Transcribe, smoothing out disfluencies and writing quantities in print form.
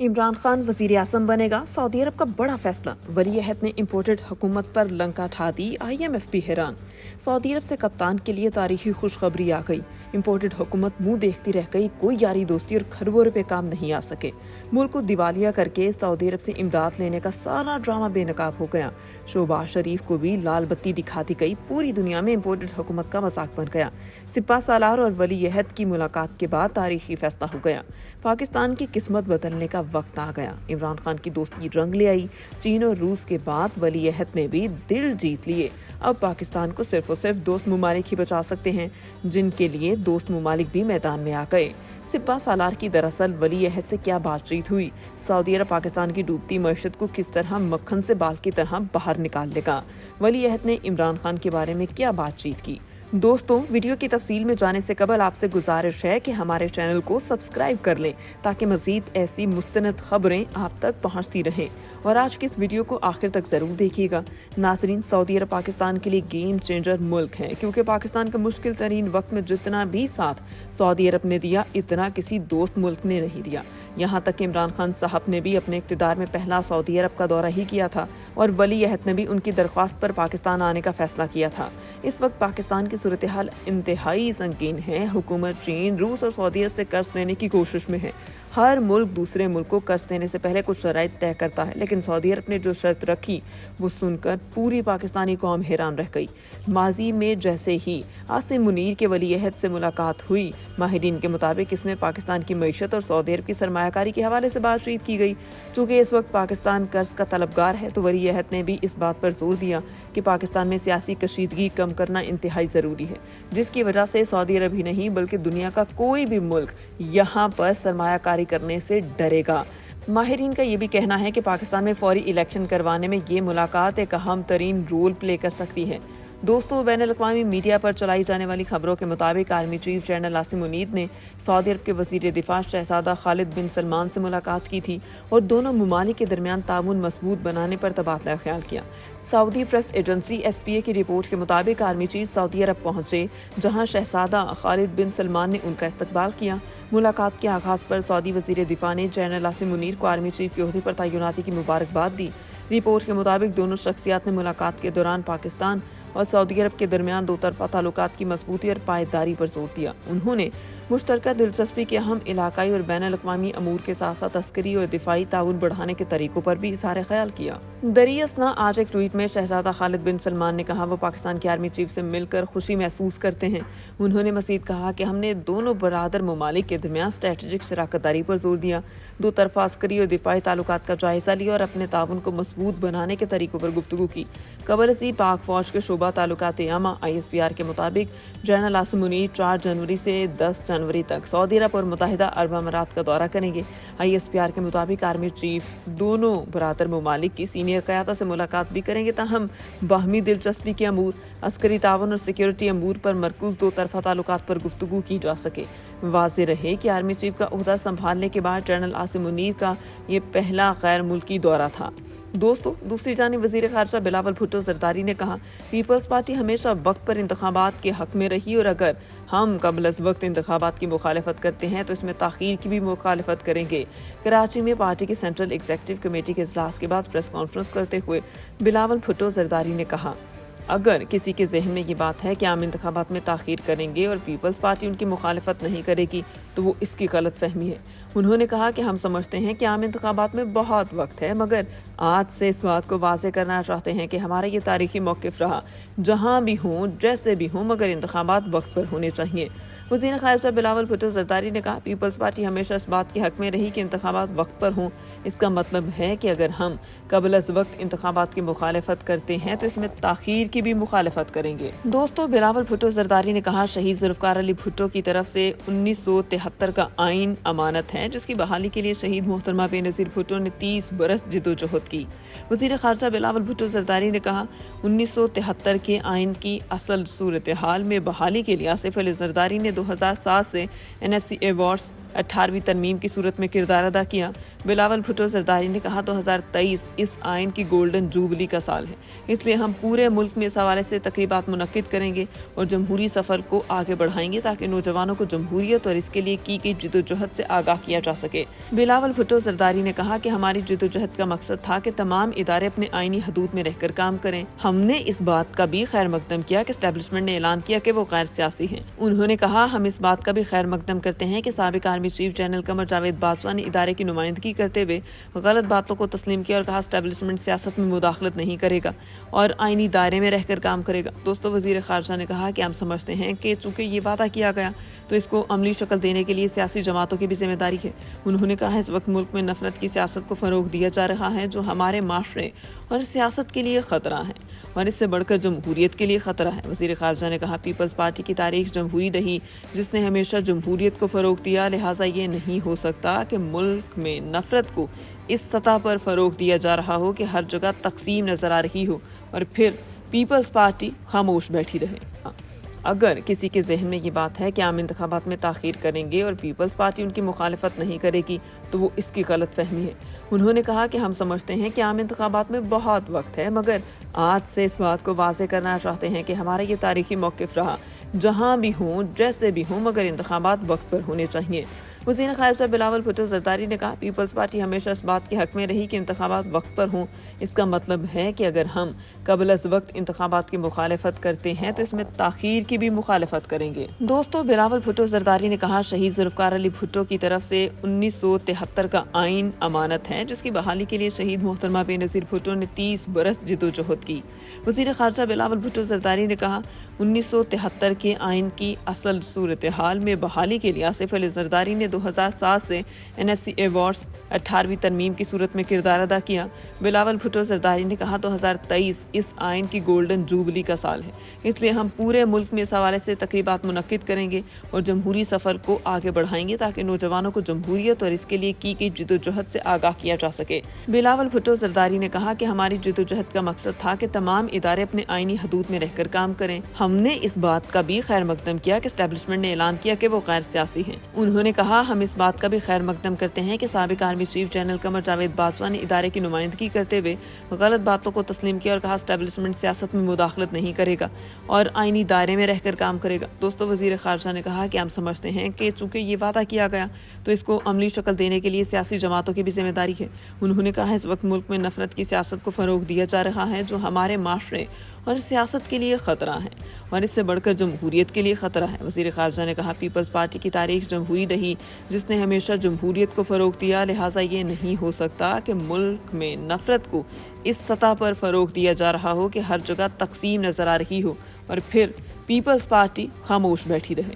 इमरान खान वजीर आज़म बनेगा, सऊदी अरब का बड़ा फैसला। वली अहद ने इम्पोर्टेड हुकूमत पर लंका ठा दी, IMF भी हैरान। सऊदी अरब से कप्तान के लिए तारीखी खुशखबरी आ गई। इम्पोर्टेड हुकूमत मुंह देखती रह गई, कोई यारी दोस्ती और खरबों रुपए काम नहीं आ सके। मुल्क को दिवालिया करके सऊदी अरब से इमदाद लेने का सारा ड्रामा बेनकाब हो गया। शहबाज शरीफ को भी लाल बत्ती दिखाती गई, पूरी दुनिया में इम्पोर्टेड हुकूमत का मजाक बन गया। सिपा सालार और वली अहद की मुलाकात के बाद तारीखी फैसला हो गया। पाकिस्तान की किस्मत बदलने का वक्त आ गया। इमरान खान की दोस्ती रंग ले आई। चीन और रूस के बाद वली अहद ने भी दिल जीत लिए। अब पाकिस्तान को सिर्फ और सिर्फ दोस्त मुमालिक ही बचा सकते हैं, जिनके लिए दोस्त मुमालिक भी मैदान में आ गए। सिपा सालार की दरअसल वली अहद से क्या बातचीत हुई, सऊदी अरब पाकिस्तान की डूबती मईशत को किस तरह मक्खन से बाल की तरह बाहर निकाल लेगा, वली अहद ने इमरान खान के बारे में क्या बातचीत की। दोस्तों, वीडियो की तफसील में जाने से कबल आपसे गुजारिश है कि हमारे चैनल को सब्सक्राइब कर लें ताकि मजीद ऐसी मुस्तनद खबरें आप तक पहुंचती रहें। और आज की इस वीडियो को आखिर तक जरूर देखिएगा। नाजरीन, सऊदी अरब पाकिस्तान के लिए गेम चेंजर मुल्क है, क्योंकि पाकिस्तान के मुश्किल तरीन वक्त में जितना भी साथ सऊदी अरब ने दिया, इतना किसी दोस्त मुल्क ने नहीं दिया। यहाँ तक कि इमरान खान साहब ने भी अपने इक़्तिदार में पहला सऊदी अरब का दौरा ही किया था और वली अहद ने भी उनकी दरख्वास्त पर पाकिस्तान आने का फैसला किया था। इस वक्त पाकिस्तान की सूरत हाल इंतहाई संगीन है। हुकूमत चीन, रूस और सऊदी अरब से कर्ज देने की कोशिश में है। हर मुल्क दूसरे मुल्क को कर्ज देने से पहले कुछ शराइत तय करता है, लेकिन सऊदी अरब ने जो शर्त रखी वो सुनकर पूरी पाकिस्तानी कौम हैरान रह गई। माजी में जैसे ही आसिम मुनीर के वली अहद से मुलाकात हुई, माहिरीन के मुताबिक इसमें पाकिस्तान की मईशत और सऊदी अरब की सरमायाकारी के हवाले से बातचीत की गई। चूँकि इस वक्त पाकिस्तान कर्ज का तलबगार है, तो वली अहद ने भी इस बात पर जोर दिया कि पाकिस्तान में सियासी कशीदगी कम करना इंतहाई ज़रूरी है, जिसकी वजह से सऊदी अरब ही नहीं बल्कि दुनिया का कोई भी मुल्क यहाँ पर सरमायाकारी करने से डरेगा। माहिरीन का ये भी कहना है कि पाकिस्तान में फौरी इलेक्शन करवाने में ये मुलाकात एक अहम तरीन रोल प्ले कर सकती है। दोस्तों, बैनुल-अक़वामी मीडिया पर चलाई जाने वाली खबरों के मुताबिक army chief general Asim Munir ने सऊदी अरब के वज़ीर दिफा शहजादा खालिद बिन सलमान से मुलाकात की थी और दोनों मुमालिक के दरमियान ताउन मजबूत बनाने पर तबादला ख्याल किया। सऊदी प्रेस एजेंसी SPA की रिपोर्ट के मुताबिक आर्मी चीफ सऊदी अरब पहुंचे, जहां शहजादा खालिद बिन सलमान ने उनका इस्तकबाल किया। मुलाकात के आगाज पर सऊदी वज़ीर दिफा ने जनरल आसिम मुनीर को आर्मी चीफ के ओहदे पर तैनाती की मुबारकबाद दी। रिपोर्ट के मुताबिक दोनों शख्सियात ने मुलाकात के दौरान पाकिस्तान और सऊदी अरब के दरमियान दो तरफा ताल्लुकात की मजबूती और पायदारी पर जोर दिया। उन्होंने मुश्तरका दिलचस्पी के अहम इलाकाई और बैनुल-अक़वामी अमूर के साथ साथ तस्करी और दिफाई ताउन बढ़ाने के तरीकों पर भी इज़हार ख्याल किया। दरियासना आज एक ट्वीट में शहजादा खालिद बिन सलमान ने कहा वो पाकिस्तान के आर्मी चीफ से मिलकर खुशी महसूस करते हैं। उन्होंने मजीद कहा कि हमने दोनों बरादर ममालिक के दरमियान स्ट्रेटेजिक शराकतदारी पर जोर दिया, दो तरफा अस्करी और दिफाई ताल्लुकात का जायजा लिया और अपने ताउन को मजबूत बनाने के तरीकों पर गुफ्तगू की। कबल अज़ी पाक फौज के शोबा ताल्लुकात आमा ISPR के मुताबिक जनरल आसिम मुनीर 4 जनवरी से 10 जनवरी तक सऊदी अरब और मुत्तहिदा अरब अमारात का दौरा करेंगे। ISPR के मुताबिक आर्मी चीफ दोनों बरादर ममालिक की सीनियर क़यादत से मुलाकात भी करेंगे, ताहम बाहमी दिलचस्पी के अमूर, अस्करी ताउन और सिक्योरिटी अमूर पर मरकूज दो तरफा ताल्लुकात पर गुफ्तगू की जा सके। वाज़ेह रहे कि आर्मी चीफ का ओहदा संभालने के बाद जनरल आसिम मुनीर का ये पहला गैर मुल्की दौरा था। दोस्तों, दूसरी जानिब वज़ीर ख़ारजा बिलावल भुट्टो ज़रदारी ने कहा पीपल्स पार्टी हमेशा वक्त पर इंतखाबात के हक में रही और अगर हम कबल अज़ वक्त इंतखाबात की मुखालफत करते हैं तो इसमें ताख़ीर की भी मुखालफत करेंगे। कराची में पार्टी की सेंट्रल एग्जीक्यूटिव कमेटी के इजलास के बाद प्रेस कॉन्फ्रेंस करते हुए बिलावल भुट्टो ज़रदारी ने कहा अगर किसी के जहन में ये बात है कि आम इंतखाबात में ताख़ीर करेंगे और पीपल्स पार्टी उनकी मुखालफत नहीं करेगी तो वो इसकी गलत फहमी है। उन्होंने कहा कि हम समझते हैं कि आम इंतखाबात में बहुत वक्त है, मगर आज से इस बात को वाज़ेह करना चाहते हैं कि हमारा ये तारीखी मौक़िफ़ रहा, जहाँ भी हों जैसे भी हों, मगर इंतखाबात वक्त पर होने चाहिए। वज़ीर ख़ारजा बिलावल भुट्टो ज़रदारी ने कहा पीपल्स पार्टी हमेशा इस बात के हक में रही कि इंतखाबात वक्त पर हों। इसका मतलब है कि अगर हम कबल अज़ वक्त इंतखाबात की मुखालफत करते हैं तो इसमें ताख़ीर की भी मुखालफत करेंगे। दोस्तों, बिलावल भुट्टो ज़रदारी ने कहा शहीद ज़ुल्फ़िकार अली भुट्टो की तरफ से 1973 का आइन अमानत है, जिसकी बहाली के लिए शहीद मोहतरमा बेनज़ीर भुट्टो ने 30 बरस जिद्दोजहद की। वज़ीर ख़ारजा बिलावल भुट्टो ज़रदारी ने कहा 1973 के आइन की असल सूरत हाल में बहाली के लिए आसिफ अली ज़रदारी ने 2007 से NFC अवार्ड्स 18वीं तरमीम की सूरत में किरदार अदा किया। बिलावल भुट्टो जरदारी ने कहा 2023 इस आइन की गोल्डन जुबली का साल है, इसलिए हम पूरे मुल्क में इस हवाले से तकरीबात मुनक्किद करेंगे और जमहूरी सफ़र को आगे बढ़ाएंगे ताकि नौजवानों को जमहूरियत और इसके लिए की गई जिद्दोजहद से आगाह किया जा सके। बिलावल भुट्टो जरदारी ने कहा कि हमारी जिद्दोजहद का मकसद था कि तमाम इदारे अपने आईनी हदूद में रहकर काम करें। हमने इस बात का भी खैर मकदम किया कि एस्टेब्लिशमेंट ने ऐलान किया कि वो गैर सियासी हैं। उन्होंने कहा हम इस बात का भी खैर मकदम करते हैं कि साबिक army chief general Qamar Javed Bajwa ने इदारे की नुमाइंदगी करते हुए गलत बातों को तस्लीम किया और कहा एस्टेब्लिशमेंट सियासत में मुदाखलत नहीं करेगा और आईनी दायरे में रहकर काम करेगा। दोस्तों, वजीर खारजा ने कहा कि हम समझते हैं कि चूंकि ये वादा किया गया तो इसको अमली शक्ल देने के लिए सियासी जमातों की भी जिम्मेदारी है। उन्होंने कहा इस वक्त मुल्क में नफरत की सियासत को फरोग दिया जा रहा है जो हमारे माशरे और सियासत के लिए खतरा है और इससे बढ़कर जमहूरियत के लिए खतरा है। वजीर खारजा ने कहा पीपल्स पार्टी की तारीख जमहूरी रही जिसने हमेशा जमहूरियत को फरोग दिया, लिहाजा ये नहीं हो सकता कि मुल्क में नफरत को इस सतह पर फरोग दिया जा रहा हो कि हर जगह तकसीम नजर आ रही हो और फिर पीपल्स पार्टी खामोश बैठी रहे। अगर किसी के जहन में ये बात है कि आम इंतखाबात में ताख़ीर करेंगे और पीपल्स पार्टी उनकी मुखालफत नहीं करेगी तो वो इसकी गलत फहमी है। उन्होंने कहा कि हम समझते हैं कि आम इंतखाबात में बहुत वक्त है, मगर आज से इस बात को वाज़ेह करना चाहते हैं कि हमारा ये तारीखी मौक़िफ़ रहा, जहाँ भी हों जैसे भी हों, मगर इंतखाबात वक्त पर होने चाहिए। वज़ीर ख़ारजा बिलावल भुट्टो ज़रदारी ने कहा पीपल्स पार्टी हमेशा इस बात के हक़ में रही कि इंतखाबात वक्त पर हों। इसका मतलब है कि अगर हम क़ब्ल अज़ वक्त इंतखाबात की मुखालफत करते हैं तो इसमें ताख़ीर की भी मुखालफत करेंगे। दोस्तों, बिलावल भुट्टो ज़रदारी ने कहा शहीद ज़ुल्फ़िकार अली भुट्टो की तरफ से 1973 का आइन अमानत है जिसकी बहाली के लिए शहीद मोहतरमा बेनज़ीर भुट्टो ने 30 बरस जिद्दोजहद की। वज़ीर ख़ारजा बिलावल भुट्टो ज़रदारी ने कहा 1973 के आइन की असल सूरत हाल में बहाली के लिए आसिफ अली ज़रदारी ने 2007 से NFC अवार्ड्स 18वीं तरमीम की सूरत में किरदार अदा किया। बिलावल भुट्टो जरदारी ने कहा 2023 इस आइन की गोल्डन जुबली का साल है, इसलिए हम पूरे मुल्क में इस हवाले से तकरीबात मुनक्किद करेंगे और जमहूरी सफ़र को आगे बढ़ाएंगे ताकि नौजवानों को जमहूरियत और इसके लिए की गई जिद्दोजहद से आगाह किया जा सके। बिलावल भुट्टो जरदारी ने कहा कि हमारी जिद्दोजहद का मकसद था कि तमाम इदारे अपने आईनी हदूद में रहकर काम करें। हमने इस बात का भी खैर मकदम किया कि एस्टेब्लिशमेंट ने ऐलान किया कि वो गैर सियासी हैं। उन्होंने कहा हम इस बात का भी खैर मकदम करते हैं कि साबिक army chief general Qamar Javed Bajwa ने इदारे की नुमाइंदगी करते हुए गलत बातों को तस्लीम किया और कहा एस्टेब्लिशमेंट सियासत में मुदाखलत नहीं करेगा और आईनी दायरे में रहकर काम करेगा। दोस्तों, वजीर खारजा ने कहा कि हम समझते हैं कि चूंकि ये वादा किया गया तो इसको अमली शक्ल देने के लिए सियासी जमातों की भी जिम्मेदारी है। उन्होंने कहा इस वक्त मुल्क में नफरत की सियासत को फरोग दिया जा रहा है जो हमारे माशरे और सियासत के लिए खतरा है और इससे बढ़कर जमहूरियत के लिए खतरा है। वज़ीर ख़ारजा ने कहा पीपल्स पार्टी की तारीख जमहूरी रही जिसने हमेशा जमहूरियत को फ़रोग दिया, लिहाजा ये नहीं हो सकता कि मुल्क में नफरत को इस सतह पर फ़रोग दिया जा रहा हो कि हर जगह तकसीम नज़र आ रही हो और फिर पीपल्स पार्टी खामोश बैठी रहे।